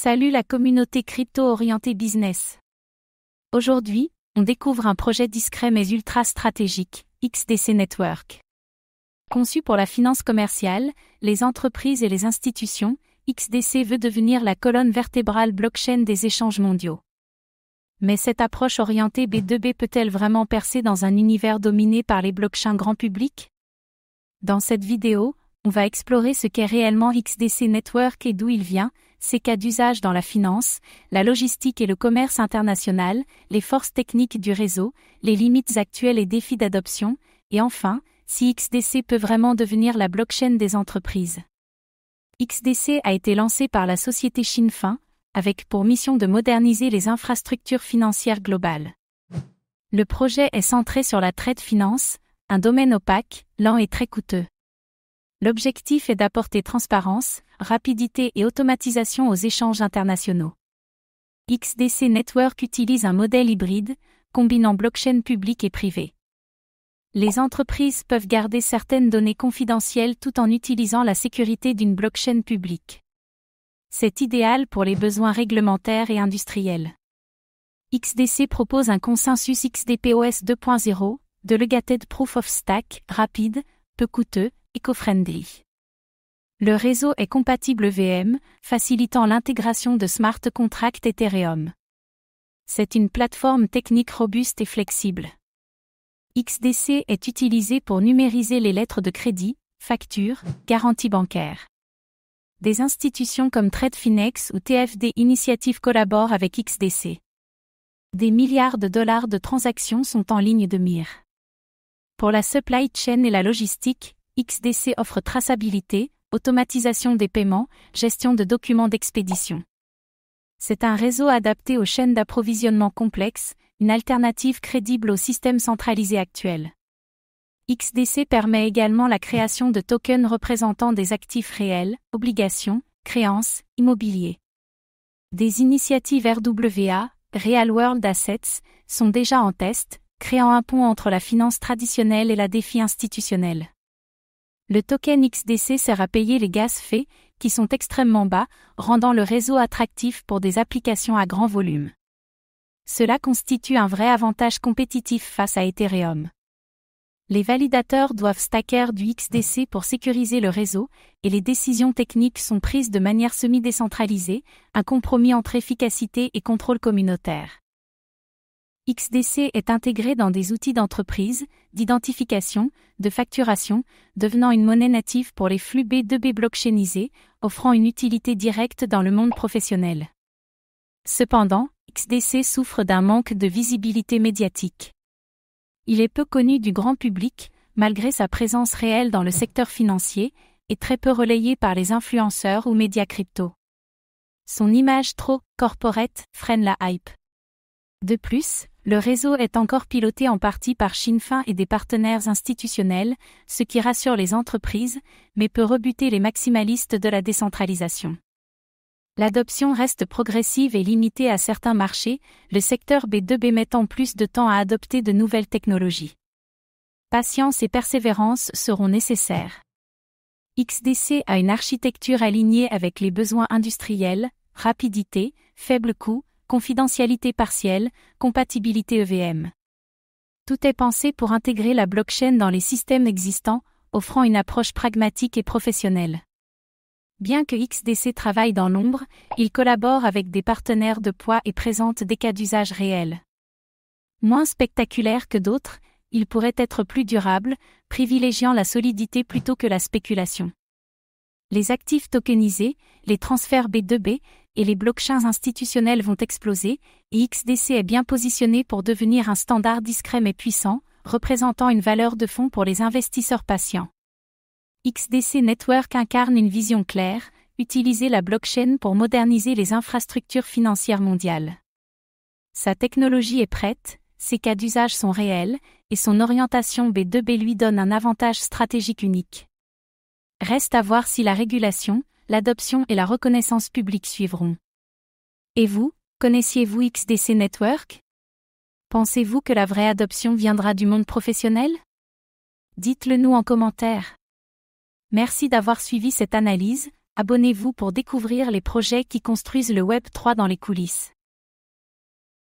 Salut la communauté crypto-orientée business. Aujourd'hui, on découvre un projet discret mais ultra stratégique, XDC Network. Conçu pour la finance commerciale, les entreprises et les institutions, XDC veut devenir la colonne vertébrale blockchain des échanges mondiaux. Mais cette approche orientée B2B peut-elle vraiment percer dans un univers dominé par les blockchains grand public? Dans cette vidéo, on va explorer ce qu'est réellement XDC Network et d'où il vient, ses cas d'usage dans la finance, la logistique et le commerce international, les forces techniques du réseau, les limites actuelles et défis d'adoption, et enfin, si XDC peut vraiment devenir la blockchain des entreprises. XDC a été lancé par la société Shinfin, avec pour mission de moderniser les infrastructures financières globales. Le projet est centré sur la trade finance, un domaine opaque, lent et très coûteux. L'objectif est d'apporter transparence, rapidité et automatisation aux échanges internationaux. XDC Network utilise un modèle hybride, combinant blockchain publique et privée. Les entreprises peuvent garder certaines données confidentielles tout en utilisant la sécurité d'une blockchain publique. C'est idéal pour les besoins réglementaires et industriels. XDC propose un consensus XDPoS 2.0, Delegated Proof of Stake, rapide, peu coûteux, eco-friendly. Le réseau est compatible EVM, facilitant l'intégration de smart contracts Ethereum. C'est une plateforme technique robuste et flexible. XDC est utilisé pour numériser les lettres de crédit, factures, garanties bancaires. Des institutions comme TradeFinex ou TFD Initiative collaborent avec XDC. Des milliards de dollars de transactions sont en ligne de mire. Pour la supply chain et la logistique, XDC offre traçabilité, automatisation des paiements, gestion de documents d'expédition. C'est un réseau adapté aux chaînes d'approvisionnement complexes, une alternative crédible au système centralisé actuel. XDC permet également la création de tokens représentant des actifs réels, obligations, créances, immobiliers. Des initiatives RWA, Real World Assets, sont déjà en test, créant un pont entre la finance traditionnelle et la défi institutionnelle. Le token XDC sert à payer les gaz faits, qui sont extrêmement bas, rendant le réseau attractif pour des applications à grand volume. Cela constitue un vrai avantage compétitif face à Ethereum. Les validateurs doivent stacker du XDC pour sécuriser le réseau, et les décisions techniques sont prises de manière semi-décentralisée, un compromis entre efficacité et contrôle communautaire. XDC est intégré dans des outils d'entreprise, d'identification, de facturation, devenant une monnaie native pour les flux B2B blockchainisés, offrant une utilité directe dans le monde professionnel. Cependant, XDC souffre d'un manque de visibilité médiatique. Il est peu connu du grand public, malgré sa présence réelle dans le secteur financier, et très peu relayé par les influenceurs ou médias crypto. Son image trop corporate freine la hype. De plus, le réseau est encore piloté en partie par Shinfin et des partenaires institutionnels, ce qui rassure les entreprises, mais peut rebuter les maximalistes de la décentralisation. L'adoption reste progressive et limitée à certains marchés, le secteur B2B mettant plus de temps à adopter de nouvelles technologies. Patience et persévérance seront nécessaires. XDC a une architecture alignée avec les besoins industriels, rapidité, faible coût, confidentialité partielle, compatibilité EVM. Tout est pensé pour intégrer la blockchain dans les systèmes existants, offrant une approche pragmatique et professionnelle. Bien que XDC travaille dans l'ombre, il collabore avec des partenaires de poids et présente des cas d'usage réels. Moins spectaculaires que d'autres, il pourrait être plus durable, privilégiant la solidité plutôt que la spéculation. Les actifs tokenisés, les transferts B2B et les blockchains institutionnels vont exploser, et XDC est bien positionné pour devenir un standard discret mais puissant, représentant une valeur de fonds pour les investisseurs patients. XDC Network incarne une vision claire, utiliser la blockchain pour moderniser les infrastructures financières mondiales. Sa technologie est prête, ses cas d'usage sont réels, et son orientation B2B lui donne un avantage stratégique unique. Reste à voir si la régulation, l'adoption et la reconnaissance publique suivront. Et vous, connaissiez-vous XDC Network? Pensez-vous que la vraie adoption viendra du monde professionnel? Dites-le nous en commentaire. Merci d'avoir suivi cette analyse, Abonnez-vous pour découvrir les projets qui construisent le Web 3 dans les coulisses.